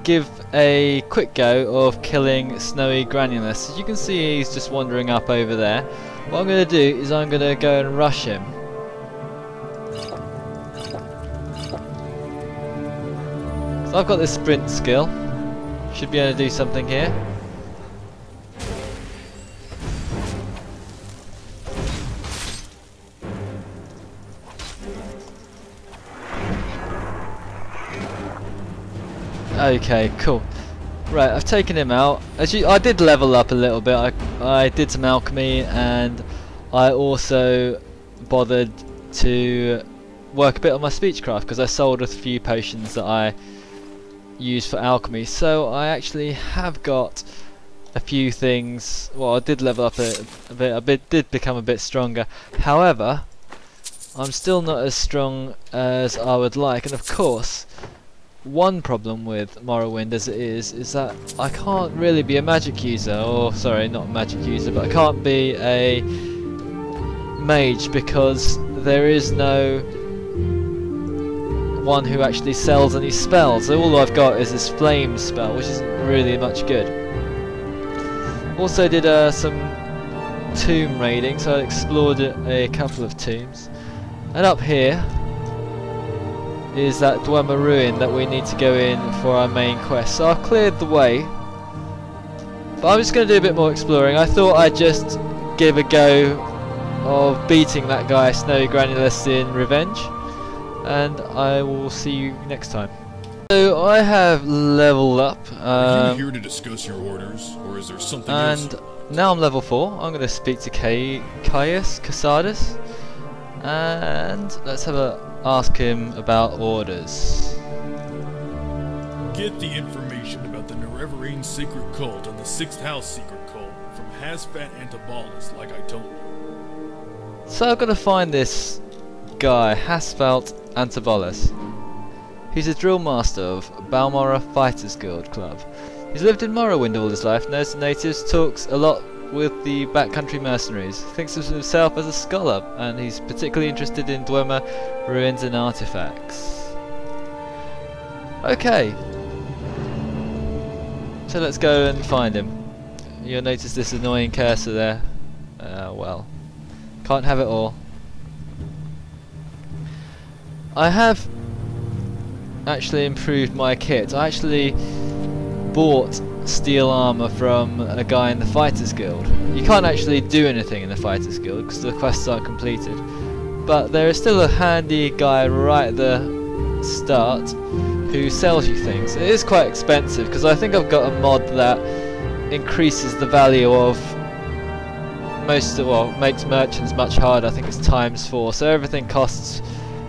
give a quick go of killing Snowy Granulus. As you can see, he's just wandering up over there. What I'm going to do is I'm going to go and rush him. So I've got this sprint skill. Should be able to do something here. Okay, cool. Right, I've taken him out. I did level up a little bit. I did some alchemy, and I also bothered to work a bit on my speechcraft because I sold a few potions that I used for alchemy. So I actually have got a few things. Well, I did level up a bit. Did become a bit stronger. However, I'm still not as strong as I would like, and of course, one problem with Morrowind as it is that I can't really be a magic user, or sorry, not a magic user, but I can't be a mage because there is no one who actually sells any spells. So all I've got is this flame spell, which isn't really much good. Also did some tomb raiding, so I explored a couple of tombs, and up here is that Dwemer ruin that we need to go in for our main quest. So I've cleared the way, but I'm just going to do a bit more exploring. I thought I'd just give a go of beating that guy Snowy Granulus in revenge, and I will see you next time. So I have leveled up. Are you here to discuss your orders, or is there something else? And now I'm level 4. I'm going to speak to Caius Casadus, and let's have a ask him about orders. Get the information about the Nerevarine secret cult and the 6th house secret cult from Hasfat Antibalus, like I told you. So I've got to find this guy, Hasfat Antibalus. He's a drill master of Balmora Fighters Guild Club. He's lived in Morrowind all his life, knows the natives, talks a lot with the backcountry mercenaries, thinks of himself as a scholar, and he's particularly interested in Dwemer ruins and artifacts. Okay, so let's go and find him. You'll notice this annoying cursor there. Well, can't have it all. I have actually improved my kit. I actually bought steel armor from a guy in the Fighters Guild. You can't actually do anything in the Fighters Guild because the quests aren't completed, but there is still a handy guy right at the start who sells you things. It is quite expensive because I think I've got a mod that increases the value of makes merchants much harder. I think it's ×4, so everything costs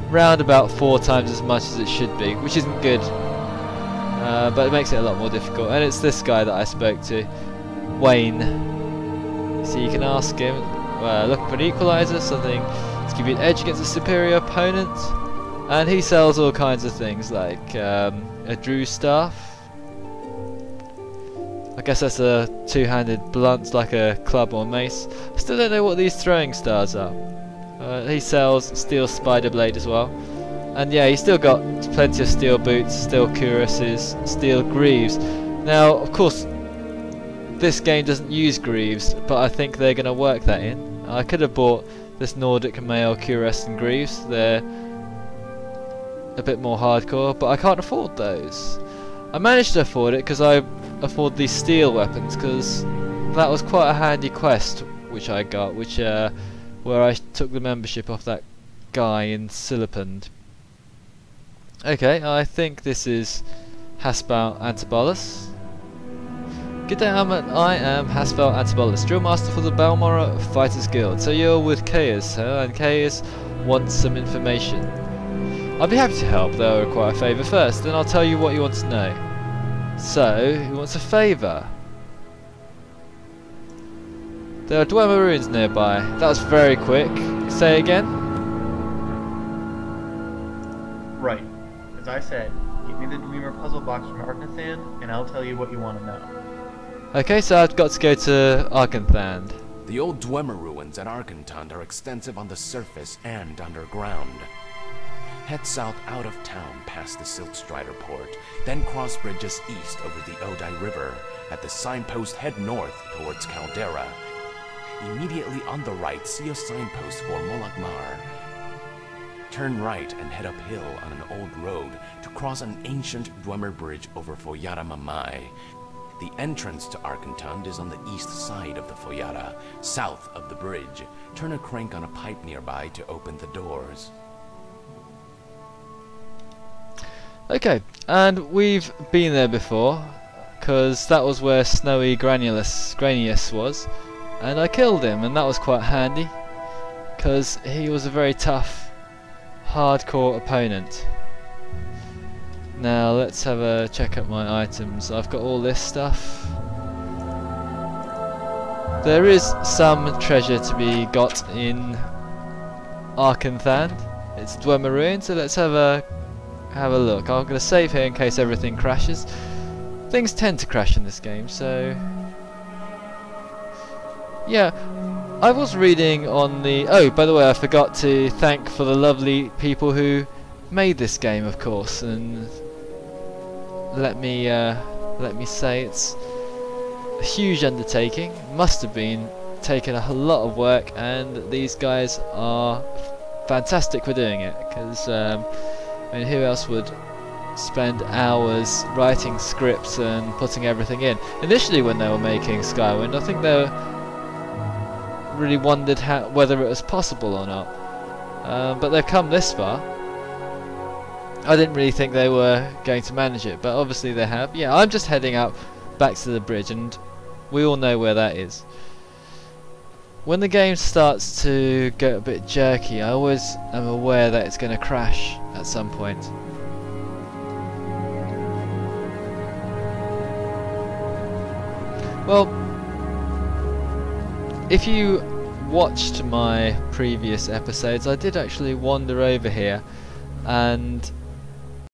round about 4 times as much as it should be, which isn't good. But it makes it a lot more difficult, and it's this guy that I spoke to, Wayne. So you can ask him, looking for an equalizer, something to give you an edge against a superior opponent, and he sells all kinds of things like a Drew staff. I guess that's a two-handed blunt like a club or mace. I still don't know what these throwing stars are. He sells steel spider blade as well. And yeah, he's still got plenty of steel boots, steel cuirasses, steel greaves. Now, of course, this game doesn't use greaves, but I think they're going to work that in. I could have bought this Nordic mail cuirass and greaves. They're a bit more hardcore, but I can't afford those. I managed to afford it because I afford these steel weapons, because that was quite a handy quest which I got, where I took the membership off that guy in Silipund. Okay, I think this is Hasfat Antibalus. Good day, I am Hasfat Antibalus, drill master for the Balmora Fighters Guild. So you're with Caius, huh? And Caius wants some information. I'd be happy to help, though I require a favour first, then I'll tell you what you want to know. So, he wants a favour. There are Dwemer ruins nearby. That was very quick. Say again? Right. As I said, give me the dwemer puzzle box from Arcanthan, and I'll tell you what you want to know. Okay, so I've got to go to Arcanthan. The old Dwemer ruins at Arcanthan are extensive on the surface and underground. Head south out of town past the Silkstrider port, then cross bridges east over the Odai River. At the signpost, head north towards Caldera. Immediately on the right, see a signpost for Molagmar. Turn right and head uphill on an old road to cross an ancient dwemer bridge over Foyara Mamai. The entrance to Arkantund is on the east side of the Foyara, south of the bridge. Turn a crank on a pipe nearby to open the doors. Okay, and we've been there before, because that was where Snowy Granius was, and I killed him, and that was quite handy, because he was a very tough, hardcore opponent. Now let's have a check at my items. I've got all this stuff. There is some treasure to be got in Arkanthan. It's Dwemer Ruin, so let's have a look. I'm going to save here in case everything crashes. Things tend to crash in this game, so yeah. I was reading on the... Oh, by the way, I forgot to thank for the lovely people who made this game, of course, and let me say it's a huge undertaking. Must have been taking a lot of work, and these guys are fantastic for doing it, because I mean, who else would spend hours writing scripts and putting everything in? Initially, when they were making Skywind, I think they really wondered whether it was possible or not. But they've come this far. I didn't really think they were going to manage it, but obviously they have. Yeah, I'm just heading out back to the bridge, and we all know where that is. When the game starts to get a bit jerky, I always am aware that it's going to crash at some point. Well, if you watched my previous episodes, I did actually wander over here and